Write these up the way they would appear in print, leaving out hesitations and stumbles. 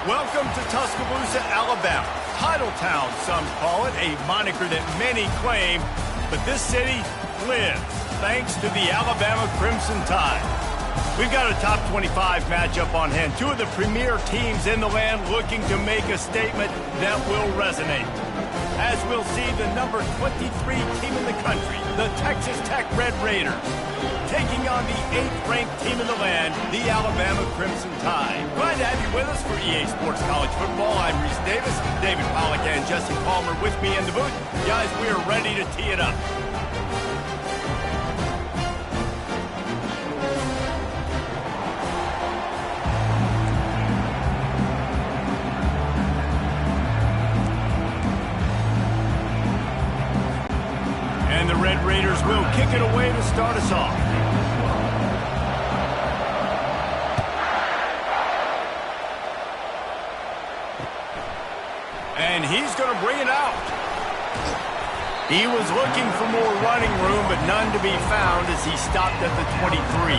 Welcome to Tuscaloosa, Alabama. Titletown, some call it, a moniker that many claim, but this city lives thanks to the Alabama Crimson Tide. We've got a top 25 matchup on hand. Two of the premier teams in the land looking to make a statement that will resonate. As we'll see, the number 23 team in the country, the Texas Tech Red Raiders, taking on the 8th-ranked team in the land, the Alabama Crimson Tide. Glad to have you with us for EA Sports College Football. I'm Reese Davis, David Pollack and Jesse Palmer with me in the booth. Guys, we are ready to tee it up. And the Red Raiders will kick it away to start us off. And he's going to bring it out. He was looking for more running room, but none to be found as he stopped at the 23.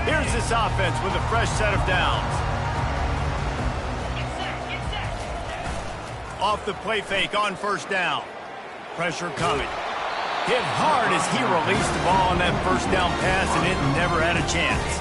Here's this offense with a fresh set of downs. Off the play fake on first down. Pressure coming. Hit hard as he released the ball on that first down pass, and it never had a chance.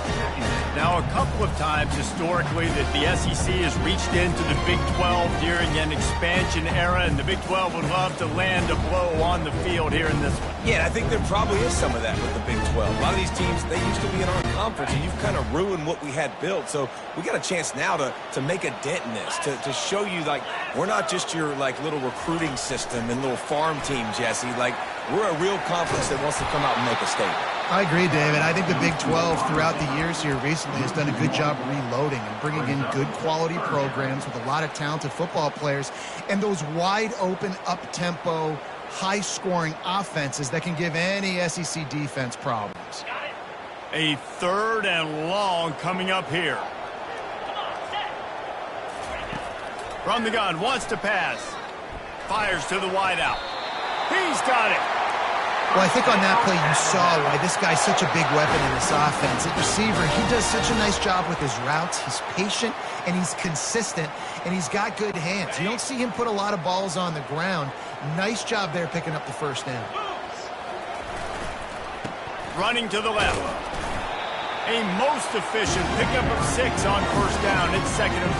Now, a couple of times historically that the SEC has reached into the Big 12 during an expansion era, and the Big 12 would love to land a blow on the field here in this one. Yeah, I think there probably is some of that with the Big 12. A lot of these teams, they used to be in our conference, and you've kind of ruined what we had built. So we got a chance now to make a dent in this, to show you, like, we're not just your, like, little recruiting system and little farm team, Jesse. Like, we're a real conference that wants to come out and make a statement. I agree, David. I think the Big 12 throughout the years here recently has done a good job reloading and bringing in good quality programs with a lot of talented football players and those wide open, up-tempo, high-scoring offenses that can give any SEC defense problems. A 3rd and long coming up here. From the gun, wants to pass. Fires to the wideout. He's got it. Well, I think on that play you saw why this guy's such a big weapon in this offense. At receiver, he does such a nice job with his routes. He's patient, and he's consistent, and he's got good hands. You don't see him put a lot of balls on the ground. Nice job there picking up the first down. Running to the left. A most efficient pickup of 6 on first down. It's 2nd and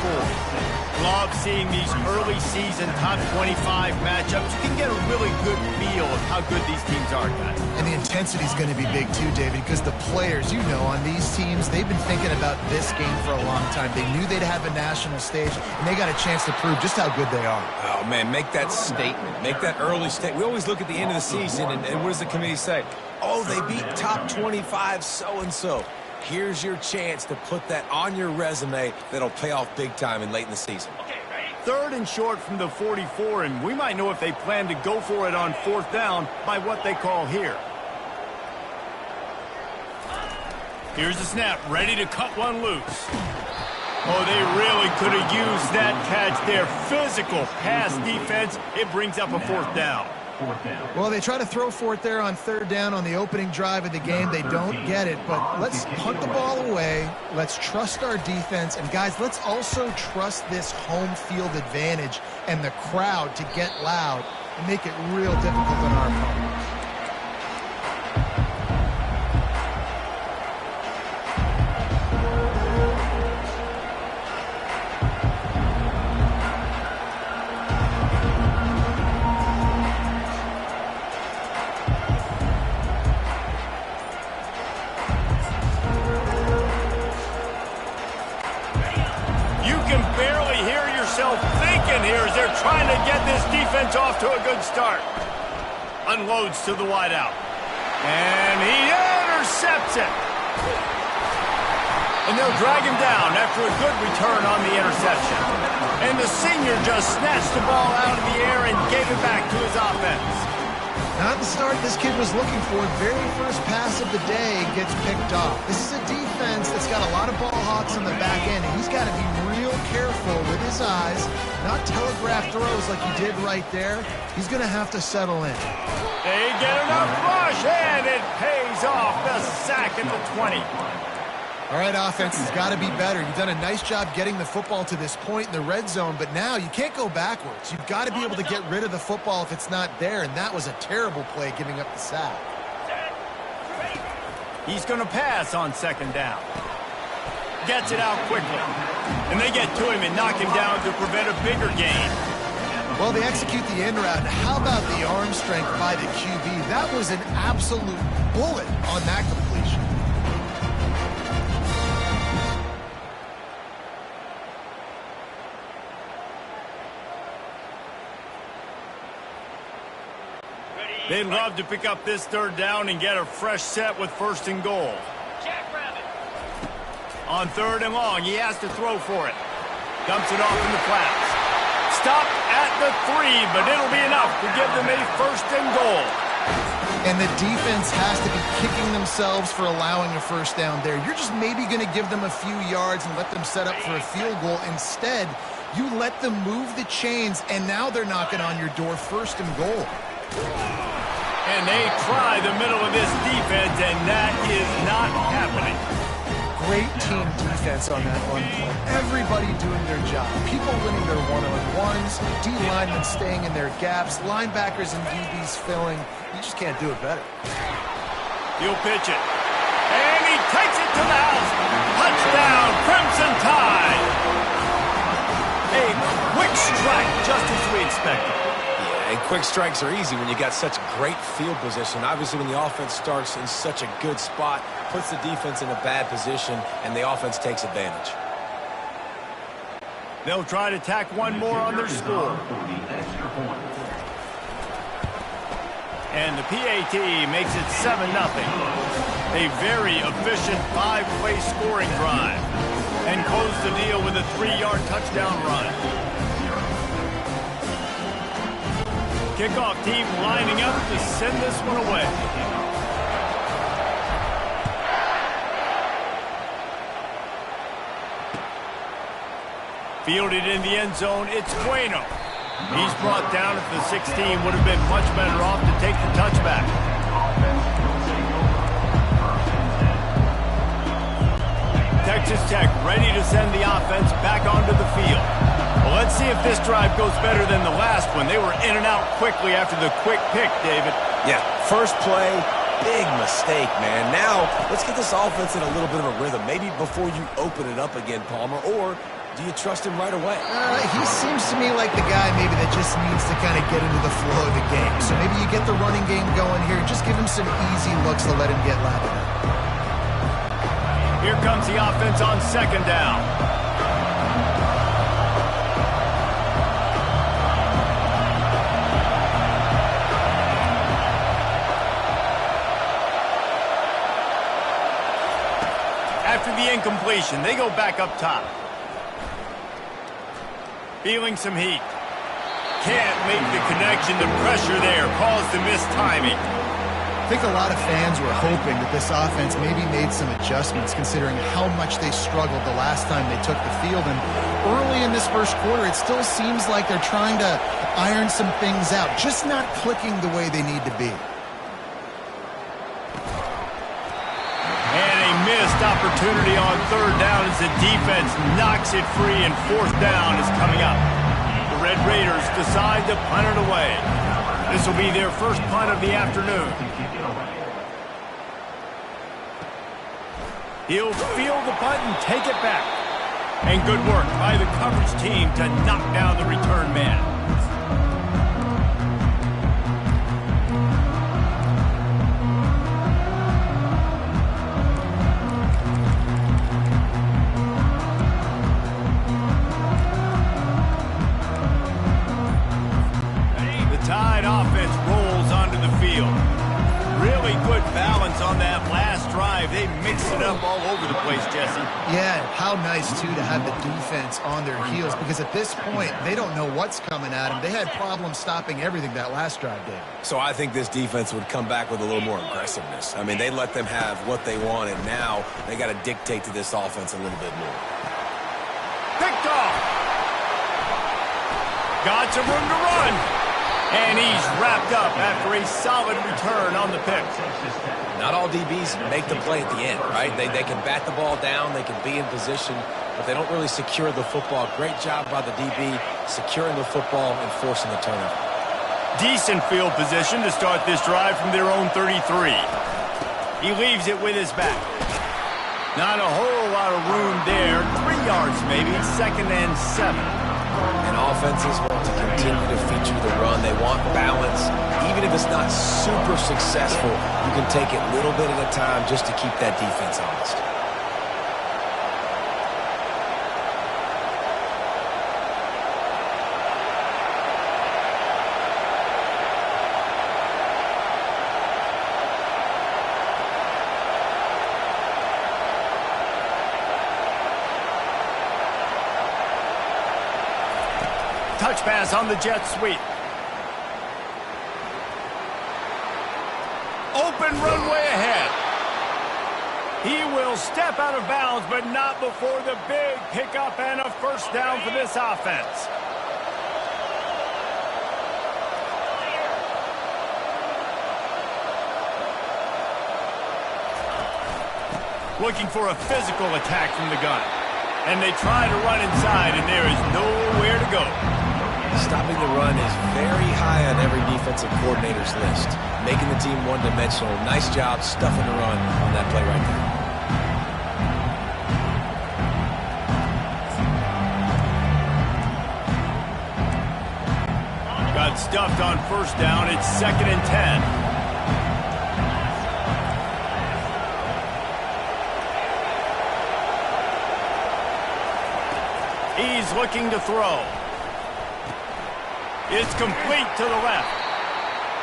4. Love seeing these early season top 25 matchups. You can get a really good feel of how good these teams are, guys. And the intensity is going to be big too, David, because the players, you know, on these teams, they've been thinking about this game for a long time. They knew they'd have a national stage, and they got a chance to prove just how good they are. Oh, man, make that statement. Make that early statement. We always look at the end of the season, and what does the committee say? Oh, they beat top 25 so-and-so. Here's your chance to put that on your resume that'll pay off big time and late in the season. 3rd and short from the 44, and we might know if they plan to go for it on 4th down by what they call here. Here's the snap, ready to cut one loose. Oh, they really could have used that catch there. Physical pass defense. It brings up a 4th down. Well, they try to throw for it there on 3rd down on the opening drive of the game. They don't get it, but let's punt the ball away. Let's trust our defense. And, guys, let's also trust this home field advantage and the crowd to get loud and make it real difficult on our opponents. Thinking here as they're trying to get this defense off to a good start. Unloads to the wideout. And he intercepts it. And they'll drag him down after a good return on the interception. And the senior just snatched the ball out of the air and gave it back to his offense. Not the start this kid was looking for. Very first pass of the day gets picked off. This is a defense defense that's got a lot of ball hawks on the back end, and he's got to be real careful with his eyes, not telegraph throws like he did right there. He's going to have to settle in. They get enough rush, and it pays off. The sack at the 20. All right, offense has got to be better. You've done a nice job getting the football to this point in the red zone, but now you can't go backwards. You've got to be able to get rid of the football if it's not there, and that was a terrible play giving up the sack. He's going to pass on second down. Gets it out quickly. And they get to him and knock him down to prevent a bigger gain. Well, they execute the end route. How about the arm strength by the QB? That was an absolute bullet on that completion. They'd love to pick up this third down and get a fresh set with first and goal. On third and long, he has to throw for it. Dumps it off in the flats. Stopped at the 3, but it'll be enough to give them a first and goal. And the defense has to be kicking themselves for allowing a first down there. You're just maybe going to give them a few yards and let them set up for a field goal. Instead, you let them move the chains, and now they're knocking on your door first and goal. And they try the middle of this defense, and that is not happening. Great team defense on that one play. Everybody doing their job. People winning their one-on-ones, D-linemen staying in their gaps, linebackers and DBs filling. You just can't do it better. He'll pitch it. And he takes it to the house. Touchdown, Crimson Tide. A quick strike, just as we expected. And quick strikes are easy when you got such great field position. Obviously, when the offense starts in such a good spot, puts the defense in a bad position, and the offense takes advantage. They'll try to tack one more on their score. And the PAT makes it 7-0. A very efficient 5-play scoring drive. And close the deal with a 3-yard touchdown run. Kickoff team lining up to send this one away. Fielded in the end zone, it's Bueno. He's brought down at the 16, would have been much better off to take the touchback. Texas Tech ready to send the offense back onto the field. Well, let's see if this drive goes better than the last one. They were in and out quickly after the quick pick, David. Yeah, first play, big mistake, man. Now, let's get this offense in a little bit of a rhythm. Maybe before you open it up again, Palmer, or do you trust him right away? He seems to me like the guy maybe that just needs to kind of get into the flow of the game. So maybe you get the running game going here. Just give him some easy looks to let him get lapped up. Here comes the offense on second down. After the incompletion, they go back up top. Feeling some heat. Can't make the connection. The pressure there caused the missed timing. I think a lot of fans were hoping that this offense maybe made some adjustments considering how much they struggled the last time they took the field. And early in this first quarter, it still seems like they're trying to iron some things out, just not clicking the way they need to be. And a missed opportunity on third down as the defense knocks it free, and fourth down is coming up. The Red Raiders decide to punt it away. This will be their first punt of the afternoon. He'll field the punt and take it back. And good work by the coverage team to knock down the return man. Offense rolls onto the field. Really good balance on that last drive. They they mix it up all over the place, Jesse. Yeah, how nice, too, to have the defense on their heels, because at this point, they don't know what's coming at them. They had problems stopping everything that last drive, David. So I think this defense would come back with a little more aggressiveness. I mean, they let them have what they want, and now they got to dictate to this offense a little bit more. Picked off. Got some room to run. And he's wrapped up after a solid return on the pick. Not all DBs make the play at the end, right? They can bat the ball down, they can be in position, but they don't really secure the football. Great job by the DB securing the football and forcing the turnover. Decent field position to start this drive from their own 33. He leaves it with his back. Not a whole lot of room there. 3 yards maybe, 2nd and 7. And offenses want to continue to feature the run. They want balance. Even if it's not super successful, you can take it little bit at a time just to keep that defense honest. Touch pass on the jet sweep. Open runway ahead. He will step out of bounds, but not before the big pickup and a first down for this offense. Looking for a physical attack from the gun. And they try to run inside, and there is nowhere to go. Stopping the run is very high on every defensive coordinator's list. Making the team one-dimensional. Nice job stuffing the run on that play right there. Got stuffed on first down. It's 2nd and 10. He's looking to throw. It's complete to the left.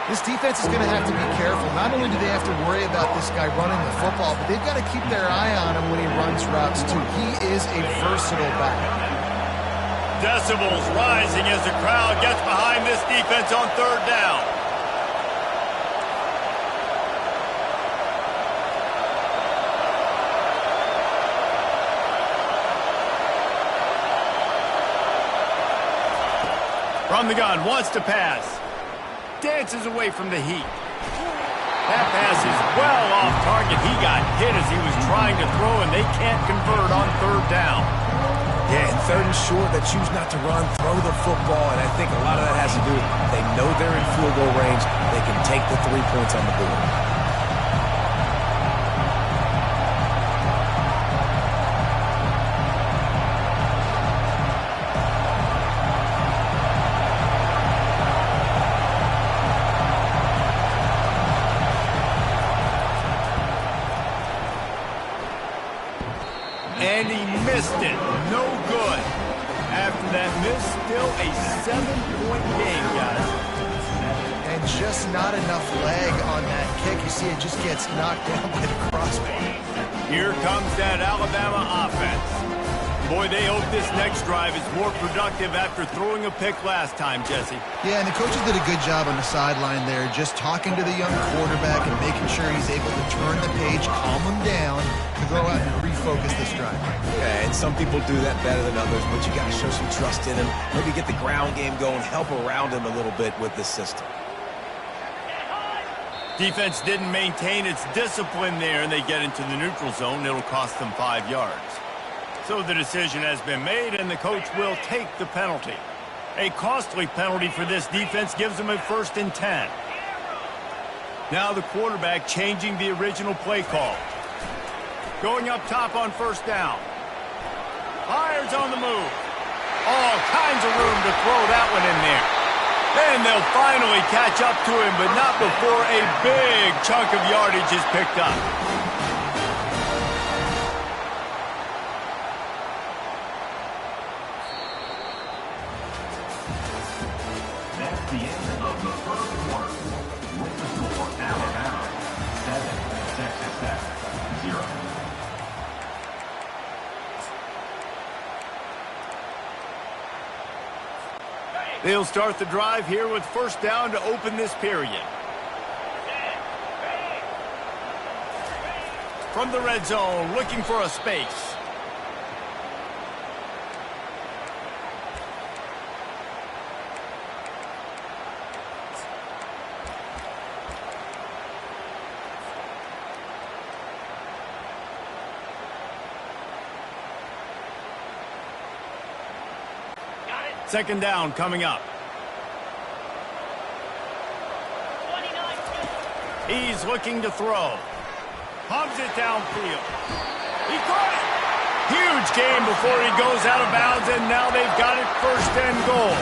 This defense is going to have to be careful. Not only do they have to worry about this guy running the football, but they've got to keep their eye on him when he runs routes, too. He is a versatile back. Decibels rising as the crowd gets behind this defense on 3rd down. From the gun, wants to pass. Dances away from the heat. That pass is well off target. He got hit as he was trying to throw, and they can't convert on 3rd down. Yeah, and 3rd and short, they choose not to run, throw the football, and I think a lot of that has to do with they know they're in field goal range. They can take the 3 points on the board. And he missed it. No good. After that miss, still a 7-point game, guys. And just not enough leg on that kick. You see it just gets knocked down by the crossbar. Here comes that Alabama offense. Boy, they hope this next drive is more productive after throwing a pick last time, Jesse. Yeah, and the coaches did a good job on the sideline there, just talking to the young quarterback and making sure he's able to turn the page, calm him down, to go out and refocus this drive. Yeah, and some people do that better than others, but you got to show some trust in him. Maybe get the ground game going, help around him a little bit with this system. Defense didn't maintain its discipline there, and they get into the neutral zone. It'll cost them 5 yards. So the decision has been made, and the coach will take the penalty. A costly penalty for this defense gives them a 1st and 10. Now the quarterback changing the original play call. Going up top on 1st down. Fires on the move. All kinds of room to throw that one in there. And they'll finally catch up to him, but not before a big chunk of yardage is picked up. That's the end of the 1st quarter. With the score, Alabama 7, Texas Tech 0. They'll start the drive here with first down to open this period. From the red zone, looking for a space. Second down coming up. He's looking to throw. Pumps it downfield. He caught it. Huge gain before he goes out of bounds, and now they've got it first and goal.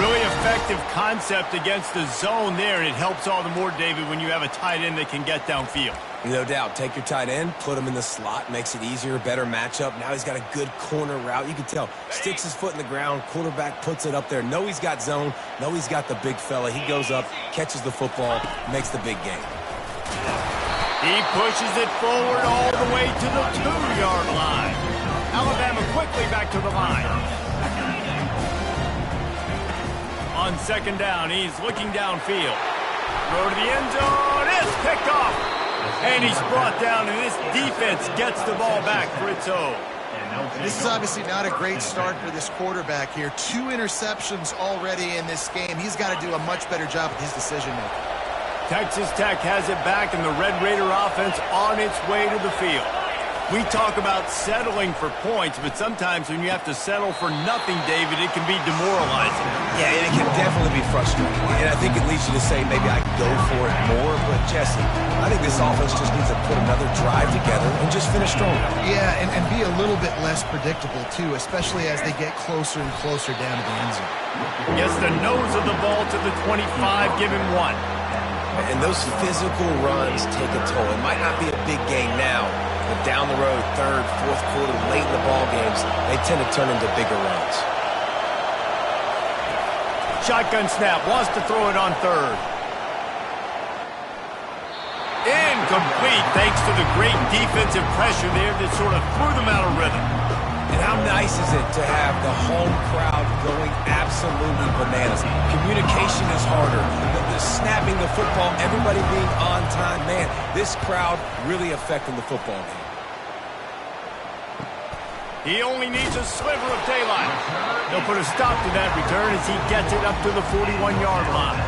Really effective concept against the zone there, and it helps all the more, David, when you have a tight end that can get downfield. No doubt. Take your tight end, put him in the slot, makes it easier, better matchup. Now he's got a good corner route. You can tell. Sticks his foot in the ground, quarterback puts it up there. Know he's got zone, know he's got the big fella. He goes up, catches the football, makes the big game. He pushes it forward all the way to the 2-yard line. Alabama quickly back to the line. On second down, he's looking downfield. Throw to the end zone. It's picked off. And he's brought down, and this defense gets the ball back for its own. This is obviously not a great start for this quarterback here. 2 interceptions already in this game. He's got to do a much better job with his decision-making. Texas Tech has it back, and the Red Raider offense on its way to the field. We talk about settling for points, but sometimes when you have to settle for nothing, David, it can be demoralizing. Yeah, and it can definitely be frustrating. And I think it leads you to say maybe I can go for it more. But, Jesse, I think this offense just needs to put another drive together and just finish strong. Yeah, and be a little bit less predictable, too, especially as they get closer and closer down to the end zone. Gets the nose of the ball to the 25, give him 1. And those physical runs take a toll. It might not be a big game now, but down the road, third, fourth quarter, late in the ball games, they tend to turn into bigger runs. Shotgun snap, wants to throw it on third. Incomplete, thanks to the great defensive pressure there that sort of threw them out of rhythm. And how nice is it to have the home crowd going absolutely bananas? Communication is harder. The snapping the football, everybody being on time. Man, this crowd really affecting the football game. He only needs a sliver of daylight. He'll put a stop to that return as he gets it up to the 41-yard line.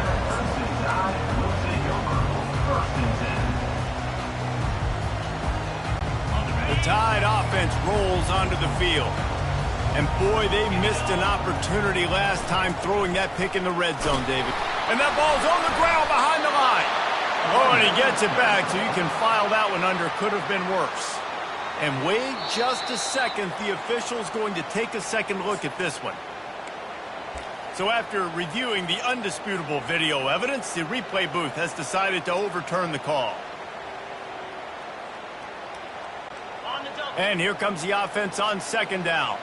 The Tide offense rolls onto the field. And boy, they missed an opportunity last time throwing that pick in the red zone, David. And that ball's on the ground behind the line. Oh, and he gets it back, so you can file that one under. Could have been worse. And wait just a second. The official's going to take a second look at this one. So after reviewing the undisputable video evidence, the replay booth has decided to overturn the call. And here comes the offense on second down.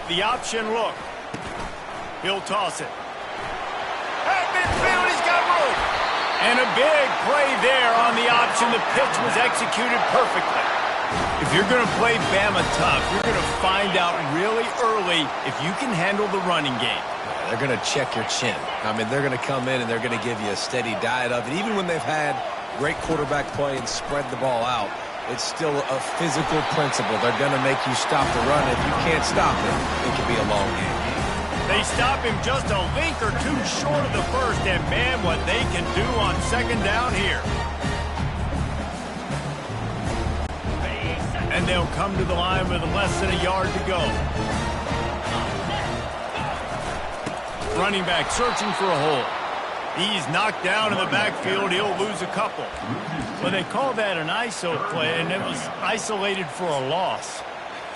The option look. He'll toss it. At midfield, he's got room. And a big play there on the option. The pitch was executed perfectly. If you're going to play Bama tough, you're going to find out really early if you can handle the running game. They're going to check your chin. I mean, they're going to come in and they're going to give you a steady diet of it. Even when they've had great quarterback play and spread the ball out, it's still a physical principle. They're going to make you stop the run. If you can't stop it, it can be a long game. They stop him just a link or two short of the first, and man, what they can do on second down here. And they'll come to the line with less than a yard to go. Running back searching for a hole. He's knocked down in the backfield. He'll lose a couple. Well, they call that an ISO play, and it was isolated for a loss.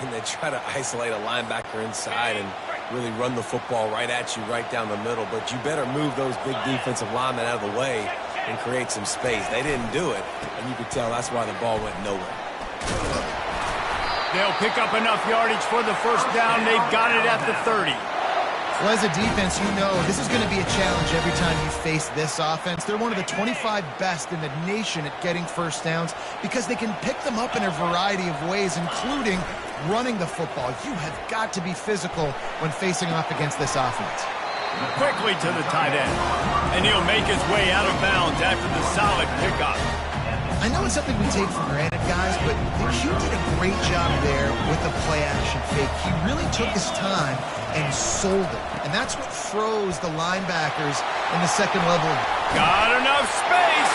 And they try to isolate a linebacker inside and really run the football right at you, right down the middle. But you better move those big defensive linemen out of the way and create some space. They didn't do it, and you could tell that's why the ball went nowhere. They'll pick up enough yardage for the first down. They've got it at the 30. Well, as a defense, you know this is going to be a challenge every time you face this offense. They're one of the 25 best in the nation at getting first downs because they can pick them up in a variety of ways, including running the football. You have got to be physical when facing off against this offense. Quickly to the tight end, and he'll make his way out of bounds after the solid pickup. I know it's something we take for granted, guys, but Q did a great job there with the play-action fake. He really took his time and sold it, and that's what froze the linebackers in the second level. Got enough space,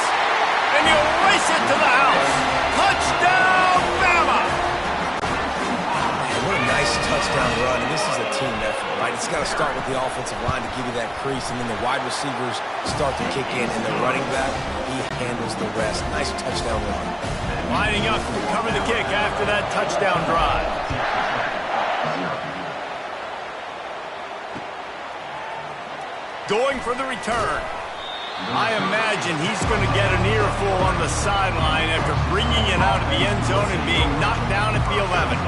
and he'll race it to the house. Touchdown, Bama! What a nice touchdown run, and this is a team effort, right? It's got to start with the offensive line to give you that crease, and then the wide receivers start to kick in, and the running back, he handles the rest. Nice touchdown run. Lining up to cover the kick after that touchdown drive. Going for the return. I imagine he's going to get an earful on the sideline after bringing it out of the end zone and being knocked down at the 11.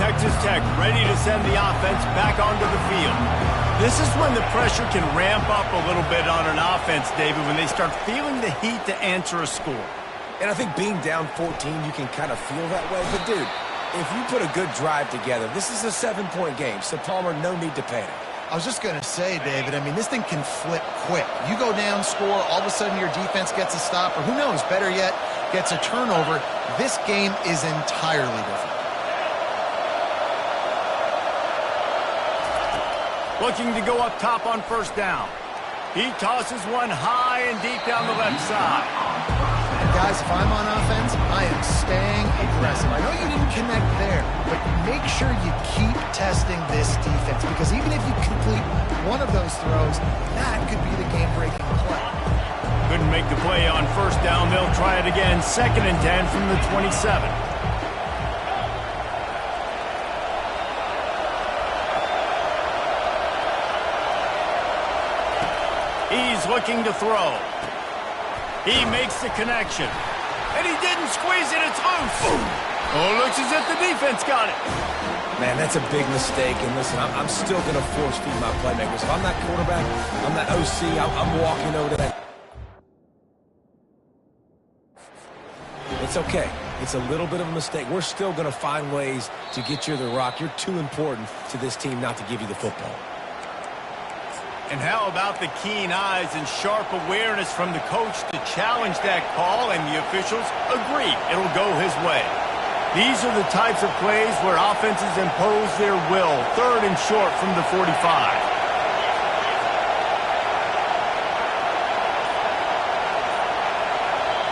Texas Tech ready to send the offense back onto the field. This is when the pressure can ramp up a little bit on an offense, David, when they start feeling the heat to answer a score. And I think being down 14, you can kind of feel that way. But, dude, if you put a good drive together, this is a 7-point game, so Palmer, no need to panic. I was just going to say, David, I mean, this thing can flip quick. You go down, score, all of a sudden your defense gets a stop, or who knows, better yet, gets a turnover. This game is entirely different. Looking to go up top on first down. He tosses one high and deep down the left side. And guys, if I'm on offense, I am staying aggressive. I know you didn't connect there, but make sure you keep testing this defense, because even if you complete one of those throws, that could be the game-breaking play. Couldn't make the play on first down. They'll try it again. 2nd and 10 from the 27. He's looking to throw. He makes the connection. And he didn't squeeze it. It's loose. Oh, looks as if the defense got it. Man, that's a big mistake. And listen, I'm still going to force feed my playmakers. If I'm that quarterback, I'm that OC, I'm walking over to that. It's okay. It's a little bit of a mistake. We're still going to find ways to get you the rock. You're too important to this team not to give you the football. And how about the keen eyes and sharp awareness from the coach to challenge that call, and the officials agree it'll go his way. These are the types of plays where offenses impose their will. 3rd and short from the 45.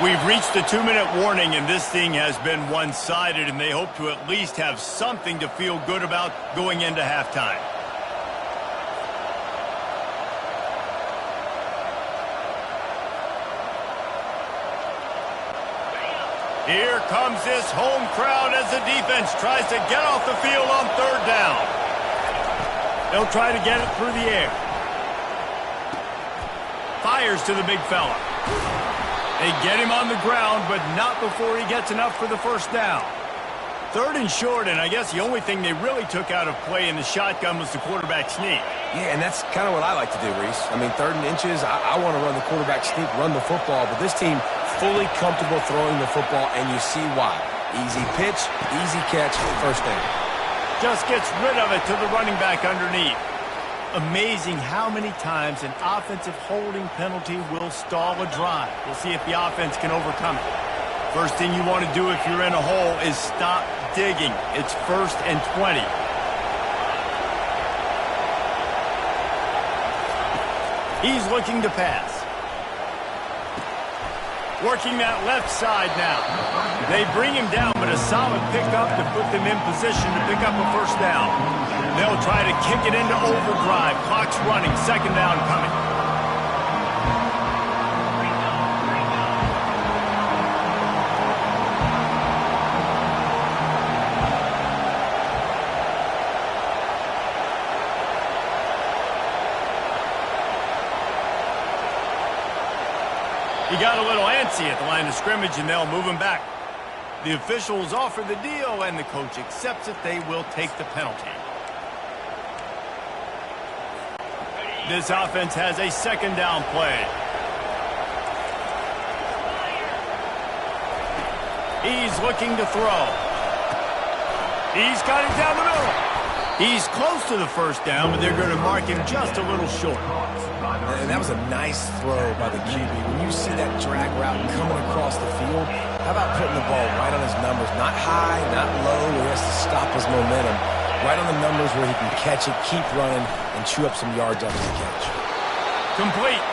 We've reached the 2-minute warning, and this thing has been one-sided, and they hope to at least have something to feel good about going into halftime. Here comes this home crowd as the defense tries to get off the field on 3rd down. They'll try to get it through the air. Fires to the big fella. They get him on the ground, but not before he gets enough for the first down. 3rd and short, and I guess the only thing they really took out of play in the shotgun was the quarterback sneak. Yeah, and that's kind of what I like to do, Reese. I mean, 3rd and inches, I want to run the quarterback sneak, run the football, but this team fully comfortable throwing the football, and you see why. Easy pitch, easy catch, first down. Just gets rid of it to the running back underneath. Amazing how many times an offensive holding penalty will stall a drive. We'll see if the offense can overcome it. First thing you want to do if you're in a hole is stop digging. It's 1st and 20. He's looking to pass. Working that left side now. They bring him down, but a solid pickup to put them in position to pick up a first down. They'll try to kick it into overdrive. Clock's running. 2nd down coming. He got a little antsy at the line of scrimmage, and they'll move him back. The officials offer the deal, and the coach accepts it. They will take the penalty. This offense has a second down play. He's looking to throw. He's got it down the middle. He's close to the first down, but they're going to mark him just a little short. And that was a nice throw by the QB. When you see that drag route coming across the field, how about putting the ball right on his numbers? Not high, not low, where he has to stop his momentum. Right on the numbers where he can catch it, keep running, and chew up some yards after the catch. Complete.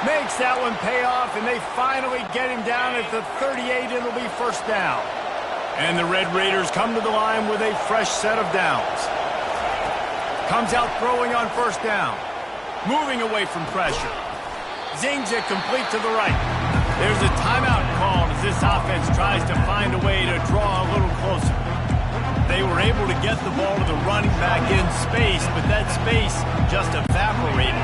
Makes that one pay off, and they finally get him down at the 38. It'll be first down. And the Red Raiders come to the line with a fresh set of downs. Comes out throwing on first down. Moving away from pressure. Zings it complete to the right. There's a timeout called as this offense tries to find a way to draw a little closer. They were able to get the ball to the running back in space, but that space just evaporated.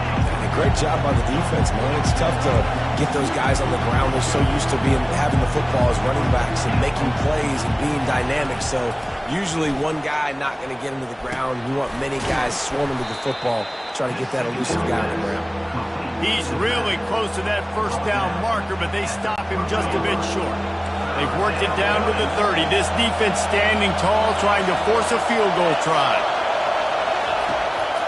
Great job by the defense, man. It's tough to get those guys on the ground. They're so used to having the football as running backs and making plays and being dynamic. So usually one guy not going to get him to the ground. You want many guys swarming to the football, trying to get that elusive guy on the ground. He's really close to that first down marker, but they stop him just a bit short. They've worked it down to the 30. This defense standing tall, trying to force a field goal try.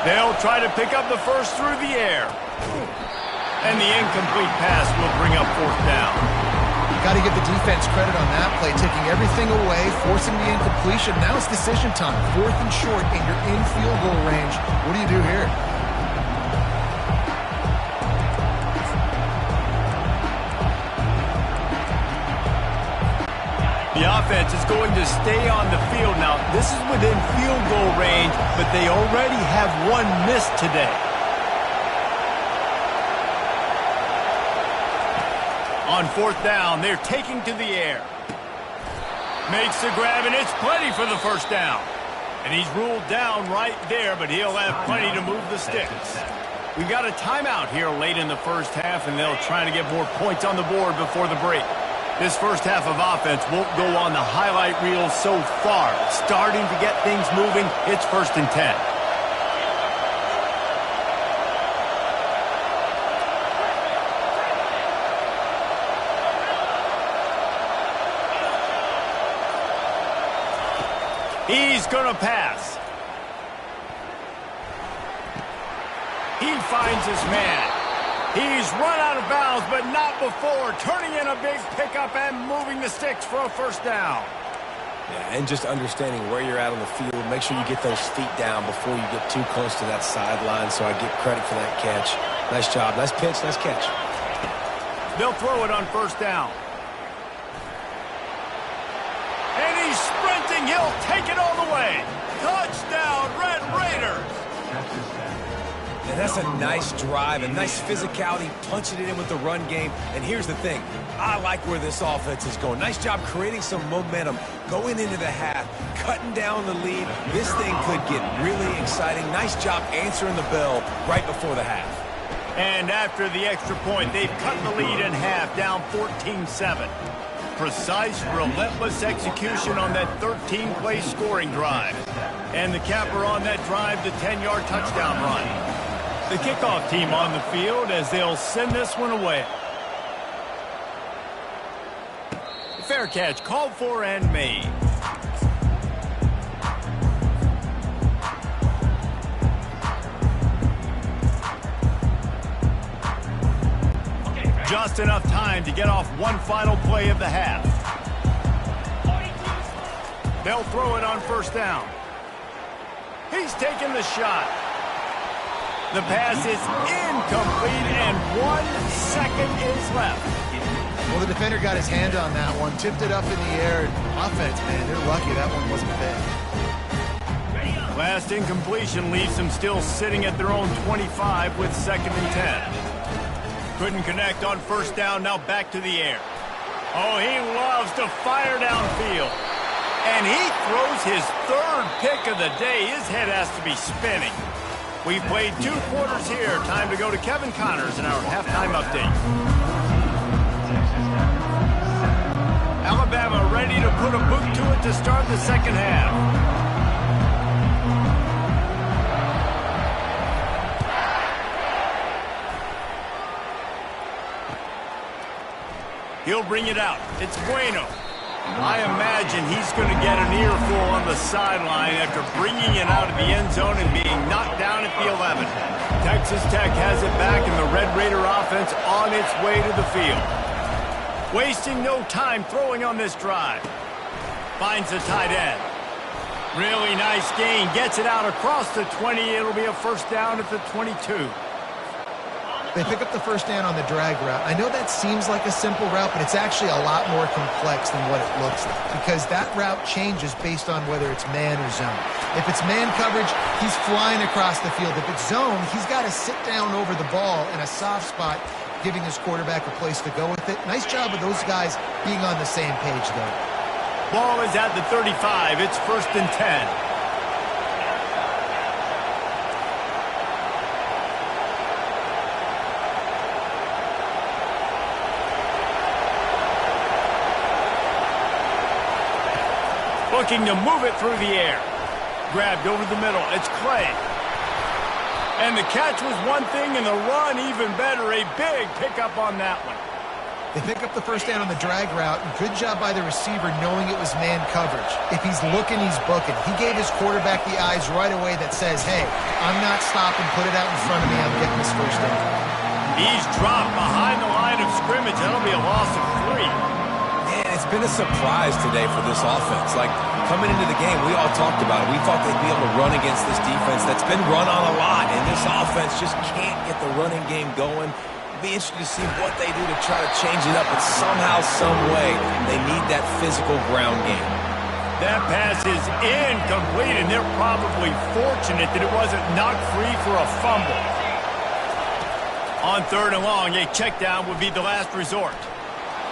They'll try to pick up the first through the air. And the incomplete pass will bring up fourth down. Got to give the defense credit on that play, taking everything away, forcing the incompletion. Now it's decision time. Fourth and short, and you're in field goal range. What do you do here? The offense is going to stay on the field now. This is within field goal range, but they already have one missed today. On fourth down, they're taking to the air. Makes the grab, and it's plenty for the first down. And he's ruled down right there, but he'll have plenty to move the sticks. We've got a timeout here late in the first half, and they'll try to get more points on the board before the break. This first half of offense won't go on the highlight reel so far. Starting to get things moving, it's 1st and 10. He's going to pass. He finds his man. He's run out of bounds, but not before. Turning in a big pickup and moving the sticks for a first down. Yeah, and just understanding where you're at on the field. Make sure you get those feet down before you get too close to that sideline, so I get credit for that catch. Nice job. Nice pitch. Nice catch. They'll throw it on first down. And he's sprinting. He'll take it all the way. Touchdown, Red Raiders. And that's a nice drive, a nice physicality, punching it in with the run game. And here's the thing. I like where this offense is going. Nice job creating some momentum, going into the half, cutting down the lead. This thing could get really exciting. Nice job answering the bell right before the half. And after the extra point, they've cut the lead in half, down 14-7. Precise, relentless execution on that 13-play scoring drive. And the capper on that drive, the 10-yard touchdown run. The kickoff team on the field as they'll send this one away. Fair catch called for and made. Just enough time to get off one final play of the half. They'll throw it on first down. He's taking the shot. The pass is incomplete, and 1 second is left. Well, the defender got his hand on that one, tipped it up in the air. Offense, man, they're lucky that one wasn't big. Last incompletion leaves them still sitting at their own 25 with 2nd and 10. Couldn't connect on first down, now back to the air. Oh, he loves to fire downfield. And he throws his 3rd pick of the day. His head has to be spinning. We've played 2 quarters here. Time to go to Kevin Connors in our halftime update. Alabama ready to put a boot to it to start the second half. He'll bring it out. It's Bueno. I imagine he's going to get an earful on the sideline after bringing it out of the end zone and being knocked down at the 11. Texas Tech has it back, and the Red Raider offense on its way to the field. Wasting no time throwing on this drive. Finds the tight end. Really nice gain. Gets it out across the 20. It'll be a first down at the 22. They pick up the first down on the drag route. I know that seems like a simple route, but it's actually a lot more complex than what it looks like because that route changes based on whether it's man or zone. If it's man coverage, he's flying across the field. If it's zone, he's got to sit down over the ball in a soft spot, giving his quarterback a place to go with it. Nice job of those guys being on the same page, though. Ball is at the 35. It's 1st and 10. Looking to move it through the air. Grabbed over the middle. It's Clay. And the catch was one thing, and the run even better. A big pickup on that one. They pick up the first down on the drag route. Good job by the receiver knowing it was man coverage. If he's looking, he's booking. He gave his quarterback the eyes right away that says, hey, I'm not stopping. Put it out in front of me. I'm getting this first down. He's dropped behind the line of scrimmage. That'll be a loss of 3. Man, it's been a surprise today for this offense. Like, coming into the game, we all talked about it. We thought they'd be able to run against this defense that's been run on a lot, and this offense just can't get the running game going. Be interested to see what they do to try to change it up, but somehow, some way, they need that physical ground game. That pass is incomplete, and they're probably fortunate that it wasn't knocked free for a fumble. On 3rd and long, a check down would be the last resort.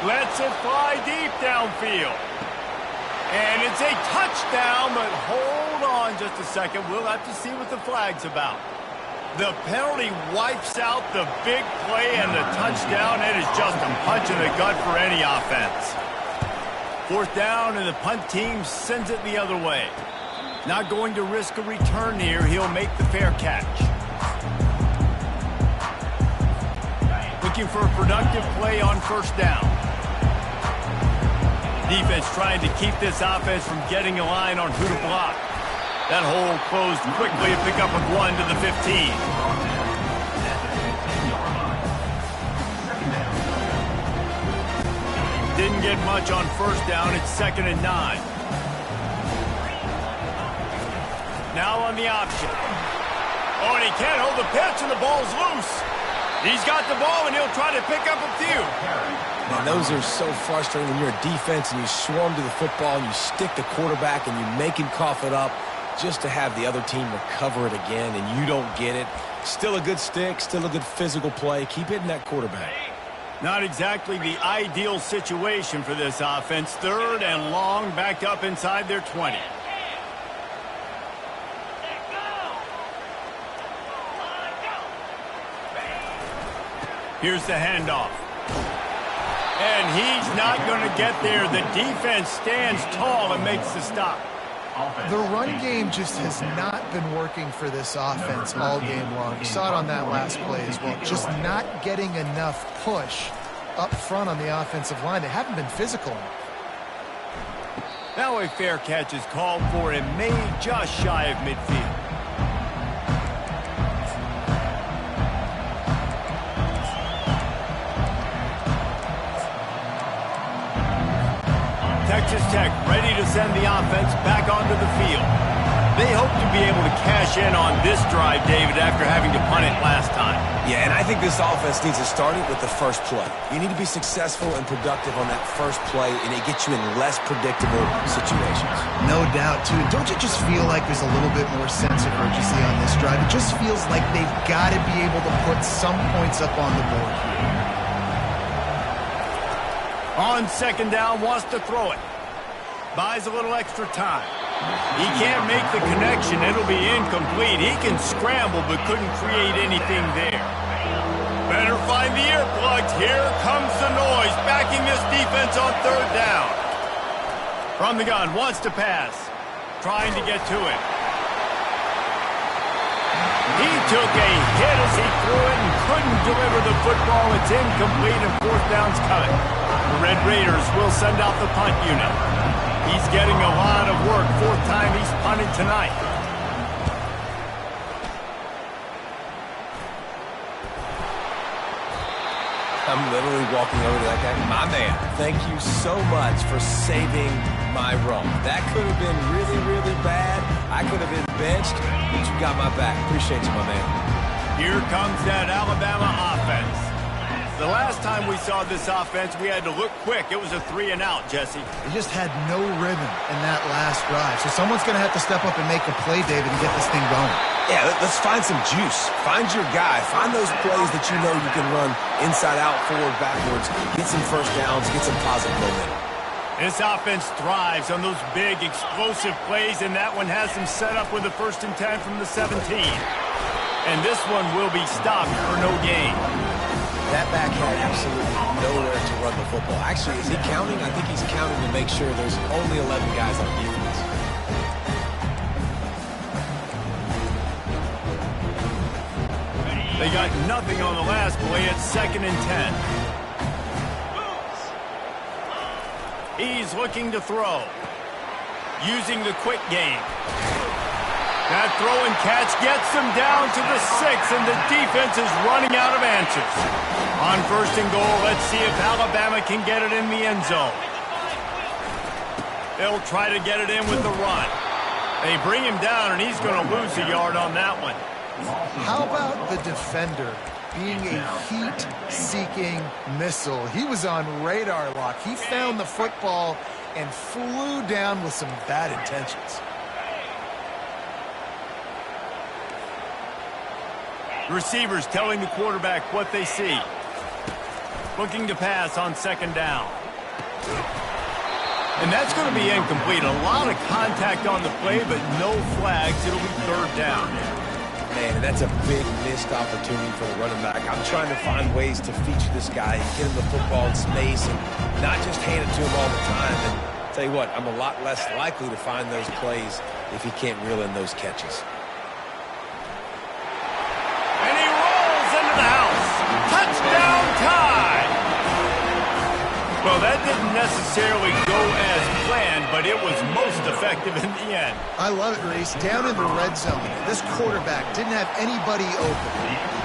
Lets it fly deep downfield. And it's a touchdown, but hold on just a second. We'll have to see what the flag's about. The penalty wipes out the big play and the touchdown. It is just a punch in the gut for any offense. 4th down, and the punt team sends it the other way. Not going to risk a return here. He'll make the fair catch. Looking for a productive play on 1st down. Defense trying to keep this offense from getting a line on who to block. That hole closed quickly. A pickup of 1 to the 15. Didn't get much on 1st down. It's 2nd and 9. Now on the option. Oh, and he can't hold the pitch, and the ball's loose. He's got the ball, and he'll try to pick up a few. Man, those are so frustrating when you're a defense and you swarm to the football and you stick the quarterback and you make him cough it up just to have the other team recover it again and you don't get it. Still a good stick, still a good physical play. Keep hitting that quarterback. Not exactly the ideal situation for this offense. 3rd and long, backed up inside their 20. Here's the handoff. And he's not going to get there. The defense stands tall and makes the stop. The run game just has not been working for this offense all game long. We saw it on that last play as well. Just not getting enough push up front on the offensive line. They haven't been physical enough. Now a fair catch is called for and made just shy of midfield. Texas Tech ready to send the offense back onto the field. They hope to be able to cash in on this drive, David, after having to punt it last time. Yeah, and I think this offense needs to start it with the first play. You need to be successful and productive on that first play, and it gets you in less predictable situations. No doubt, too. Don't you just feel like there's a little bit more sense of urgency on this drive? It just feels like they've got to be able to put some points up on the board here. On 2nd down, wants to throw it. Buys a little extra time. He can't make the connection. It'll be incomplete. He can scramble, but couldn't create anything there. Better find the earplugs. Here comes the noise, backing this defense on 3rd down. From the gun, wants to pass. Trying to get to it. He took a hit as he threw it and couldn't deliver the football. It's incomplete, and 4th down's coming. The Red Raiders will send out the punt unit. He's getting a lot of work. Fourth time he's punted tonight. I'm literally walking over to that guy. My man, thank you so much for saving my run. That could have been really, really bad. I could have been benched, but you got my back. Appreciate you, my man. Here comes that Alabama offense. The last time we saw this offense, we had to look quick. It was a 3-and-out, Jesse. They just had no rhythm in that last drive. So someone's going to have to step up and make a play, David, and get this thing going. Yeah, let's find some juice. Find your guy. Find those plays that you know you can run inside out, forward, backwards. Get some first downs. Get some positive momentum. This offense thrives on those big, explosive plays, and that one has them set up with a 1st and 10 from the 17. And this one will be stopped for no gain. That back had absolutely nowhere to run the football. Actually, is he counting? I think he's counting to make sure there's only 11 guys on defense. They got nothing on the last play at 2nd and 10. He's looking to throw. Using the quick game. That throw and catch gets them down to the 6, and the defense is running out of answers. On 1st and goal, let's see if Alabama can get it in the end zone. They'll try to get it in with the run. They bring him down, and he's going to lose a yard on that one. How about the defender being a heat-seeking missile? He was on radar lock. He found the football and flew down with some bad intentions. Receivers telling the quarterback what they see. Looking to pass on 2nd down. And that's going to be incomplete. A lot of contact on the play, but no flags. It'll be 3rd down. Man, that's a big missed opportunity for the running back. I'm trying to find ways to feature this guy and get him the football in space and not just hand it to him all the time. And I'll tell you what, I'm a lot less likely to find those plays if he can't reel in those catches. Touchdown time! Well, that didn't necessarily go as planned, but it was most effective in the end. I love it, Reese. Down in the red zone, this quarterback didn't have anybody open.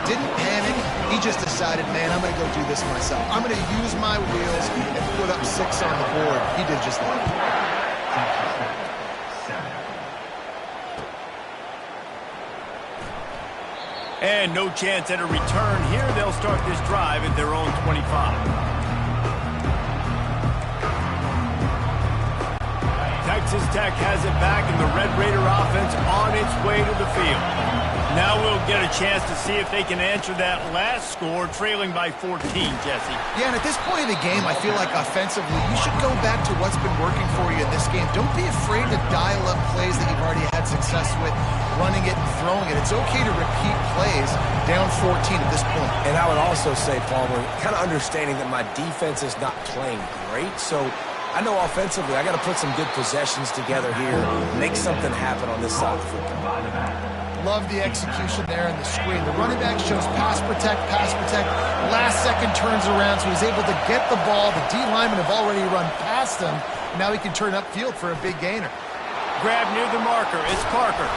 Didn't panic. He just decided, man, I'm going to go do this myself. I'm going to use my wheels and put up 6 on the board. He did just that. And no chance at a return here. They'll start this drive at their own 25. Texas Tech has it back, and the Red Raider offense on its way to the field. Now we'll get a chance to see if they can answer that last score, trailing by 14, Jesse. Yeah, and at this point in the game, I feel like offensively, you should go back to what's been working for you in this game. Don't be afraid to dial up plays that you've already had success with, running it and throwing it. It's okay to repeat plays down 14 at this point. And I would also say, Palmer, kind of understanding that my defense is not playing great, so I know offensively I got to put some good possessions together here, make something happen on this side of the football. Love the execution there in the screen. The running back shows pass protect, pass protect. Last second turns around, so he's able to get the ball. The D linemen have already run past him. Now he can turn upfield for a big gainer. Grab near the marker. It's Parker.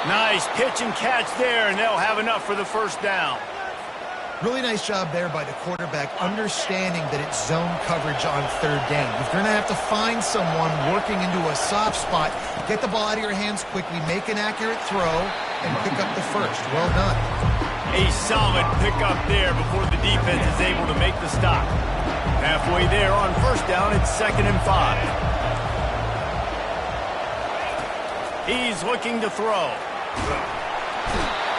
Nice pitch and catch there, and they'll have enough for the 1st down. Really nice job there by the quarterback, understanding that it's zone coverage on 3rd down. If you're going to have to find someone working into a soft spot, get the ball out of your hands quickly, make an accurate throw, and pick up the 1st. Well done. A solid pickup there before the defense is able to make the stop. Halfway there on 1st down, it's 2nd and 5. He's looking to throw.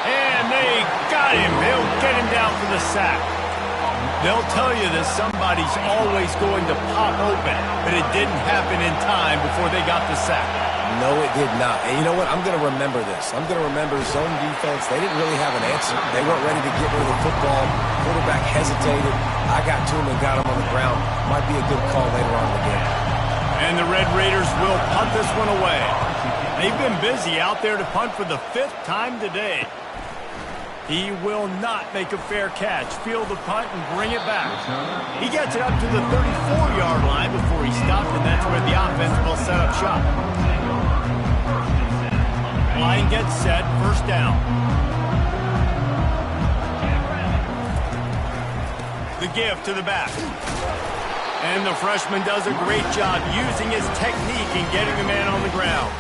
And they got him. They'll get him down for the sack. They'll tell you that somebody's always going to pop open, but it didn't happen in time before they got the sack. No, it did not. And you know what? I'm going to remember this. I'm going to remember zone defense. They didn't really have an answer. They weren't ready to get rid of the football. Quarterback hesitated. I got to him and got him on the ground. Might be a good call later on in the game. And the Red Raiders will punt this one away. They've been busy out there to punt for the 5th time today. He will not make a fair catch. Field the punt and bring it back. He gets it up to the 34-yard line before he stopped, and that's where the offense will set up shop. Line gets set, first down. The give to the back. And the freshman does a great job using his technique and getting the man on the ground.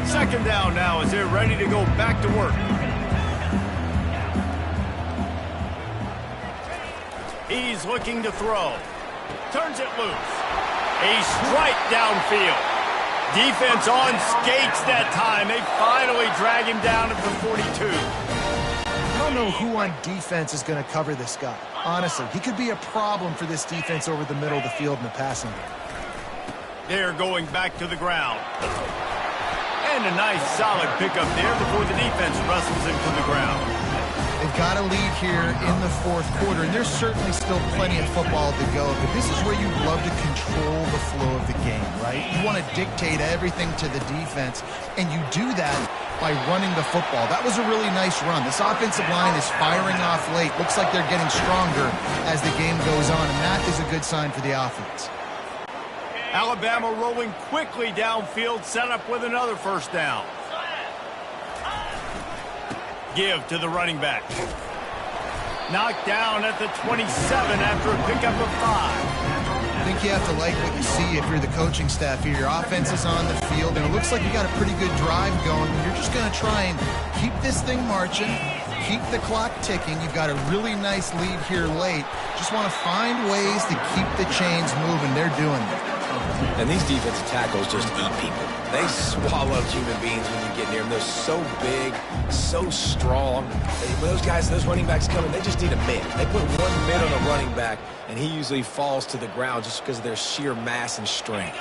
Second down now as they're ready to go back to work. He's looking to throw. Turns it loose. A strike downfield. Defense on skates that time. They finally drag him down at the 42. I don't know who on defense is going to cover this guy. Honestly, he could be a problem for this defense over the middle of the field in the passing game. They're going back to the ground. And a nice solid pickup there before the defense wrestles him to the ground. They've got a lead here in the fourth quarter, and there's certainly still plenty of football to go, but this is where you'd love to control the flow of the game, right? You want to dictate everything to the defense, and you do that by running the football. That was a really nice run. This offensive line is firing off late. Looks like they're getting stronger as the game goes on, and that is a good sign for the offense. Alabama rolling quickly downfield, set up with another first down. Give to the running back. Knocked down at the 27 after a pickup of 5. I think you have to like what you see if you're the coaching staff here. Your offense is on the field, and it looks like you got a pretty good drive going. You're just going to try and keep this thing marching, keep the clock ticking. You've got a really nice lead here late. Just want to find ways to keep the chains moving. They're doing it. And these defensive tackles just eat people. They swallow human beings when you get near them. They're so big, so strong. When those guys, those running backs come in, they just need a mid. They put one mid on a running back, and he usually falls to the ground just because of their sheer mass and strength.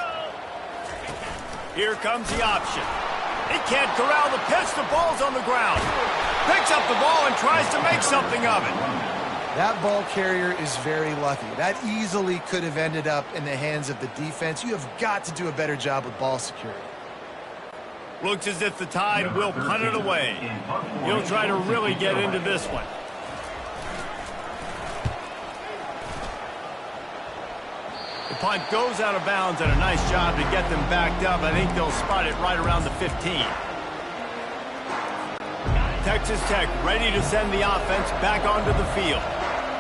Here comes the option. He can't corral the pitch. The ball's on the ground. Picks up the ball and tries to make something of it. That ball carrier is very lucky. That easily could have ended up in the hands of the defense. You have got to do a better job with ball security. Looks as if the Tide will punt it away. He'll try to really get into this one. The punt goes out of bounds, and a nice job to get them backed up. I think they'll spot it right around the 15. Texas Tech ready to send the offense back onto the field.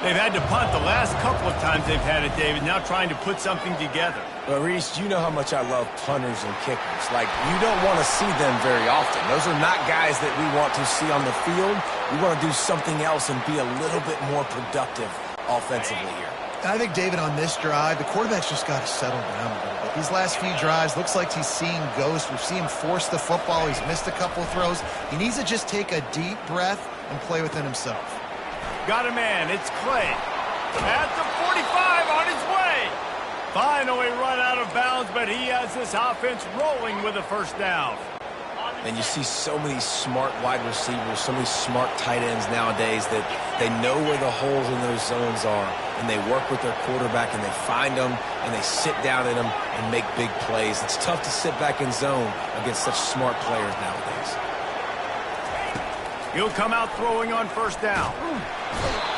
They've had to punt the last couple of times they've had it, David, now trying to put something together. Well, Reese, you know how much I love punters and kickers. Like, you don't want to see them very often. Those are not guys that we want to see on the field. We want to do something else and be a little bit more productive offensively here. I think, David, on this drive, the quarterback's just got to settle down a little bit. These last few drives, looks like he's seeing ghosts. We've seen him force the football. He's missed a couple of throws. He needs to just take a deep breath and play within himself. Got a man. It's Clay. At the 45 on his way. Finally run out of bounds, but he has this offense rolling with a first down. And you see so many smart wide receivers, so many smart tight ends nowadays that they know where the holes in those zones are, and they work with their quarterback, and they find them, and they sit down in them and make big plays. It's tough to sit back in zone against such smart players nowadays. He'll come out throwing on first down.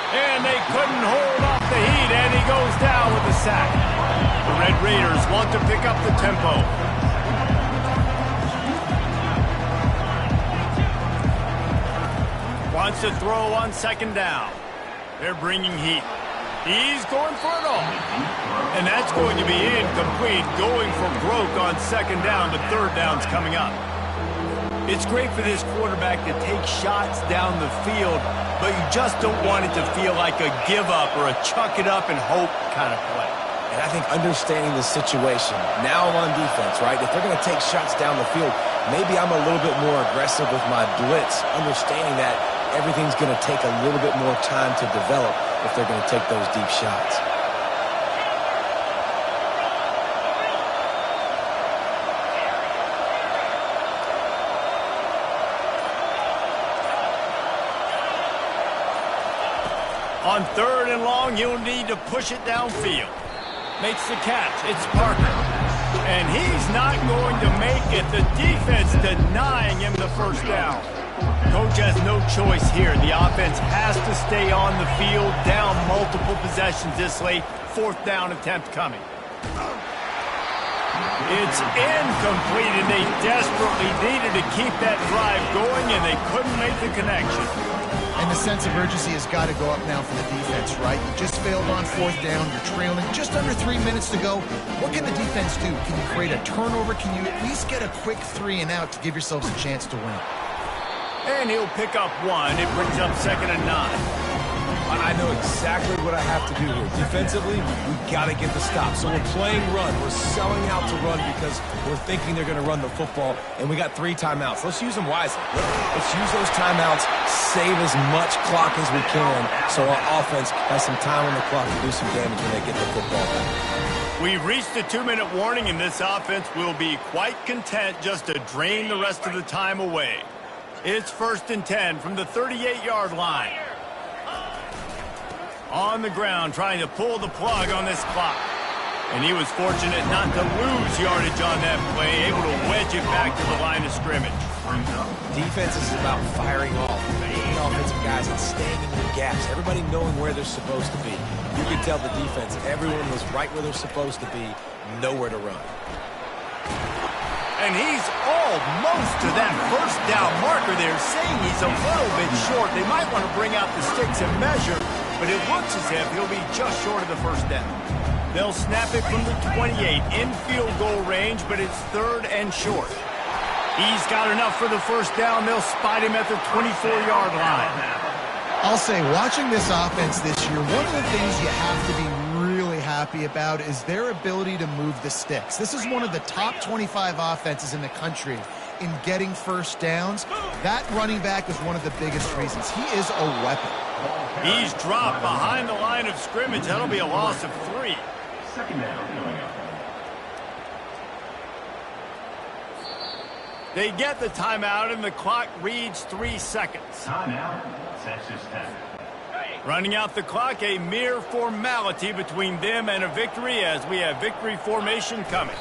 And they couldn't hold off the heat, and he goes down with a sack. The Red Raiders want to pick up the tempo. Wants to throw on second down. They're bringing heat. He's going for it all. And that's going to be incomplete, going for broke on second down, but third down's coming up. It's great for this quarterback to take shots down the field, but you just don't want it to feel like a give-up or a chuck-it-up and hope kind of play. And I think understanding the situation, now I'm on defense, right? If they're going to take shots down the field, maybe I'm a little bit more aggressive with my blitz, understanding that everything's going to take a little bit more time to develop if they're going to take those deep shots. On 3rd and long, he'll need to push it downfield. Makes the catch. It's Parker. And he's not going to make it. The defense denying him the first down. Coach has no choice here. The offense has to stay on the field, down multiple possessions this late. 4th down attempt coming. It's incomplete, and they desperately needed to keep that drive going, and they couldn't make the connection. And the sense of urgency has got to go up now for the defense, right? You just failed on 4th down. You're trailing just under 3 minutes to go. What can the defense do? Can you create a turnover? Can you at least get a quick 3 and out to give yourselves a chance to win? And he'll pick up 1. It brings up 2nd and 9. I know exactly what I have to do here. Defensively, we've got to get the stop. So we're playing run. We're selling out to run because we're thinking they're going to run the football, and we got 3 timeouts. Let's use them wisely. Let's use those timeouts, save as much clock as we can so our offense has some time on the clock to do some damage when they get the football back. We've reached the 2-minute warning, and this offense will be quite content just to drain the rest of the time away. It's 1st and 10 from the 38-yard line. On the ground, trying to pull the plug on this clock. And he was fortunate not to lose yardage on that play, able to wedge it back to the line of scrimmage. Defense is about firing off, making offensive guys and staying in the gaps, everybody knowing where they're supposed to be. You can tell the defense, everyone was right where they're supposed to be, nowhere to run. And he's almost to that 1st down marker there, saying he's a little bit short. They might want to bring out the sticks and measure, but it looks as if he'll be just short of the 1st down. They'll snap it from the 28 in field goal range, but it's 3rd and short. He's got enough for the 1st down. They'll spot him at the 24-yard line. I'll say, watching this offense this year, one of the things you have to be really happy about is their ability to move the sticks. This is one of the top 25 offenses in the country in getting 1st downs. That running back is one of the biggest reasons. He is a weapon. He's dropped behind the line of scrimmage. That'll be a loss of 3. 2nd down coming up. They get the timeout, and the clock reads 3 seconds. Timeout, Texas Tech. Running out the clock, a mere formality between them and a victory as we have victory formation coming.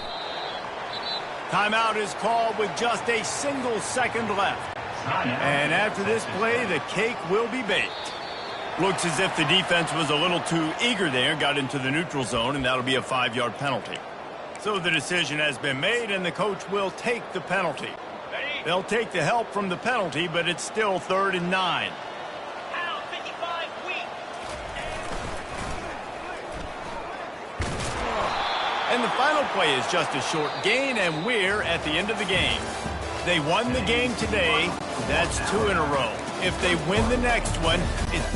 Timeout is called with just a single second left. And after this play, the cake will be baked. Looks as if the defense was a little too eager there, got into the neutral zone, and that'll be a 5-yard penalty. So the decision has been made, and the coach will take the penalty. They'll take the help from the penalty, but it's still 3rd and 9. And the final play is just a short gain, and we're at the end of the game. They won the game today. That's 2 in a row. If they win the next one, it's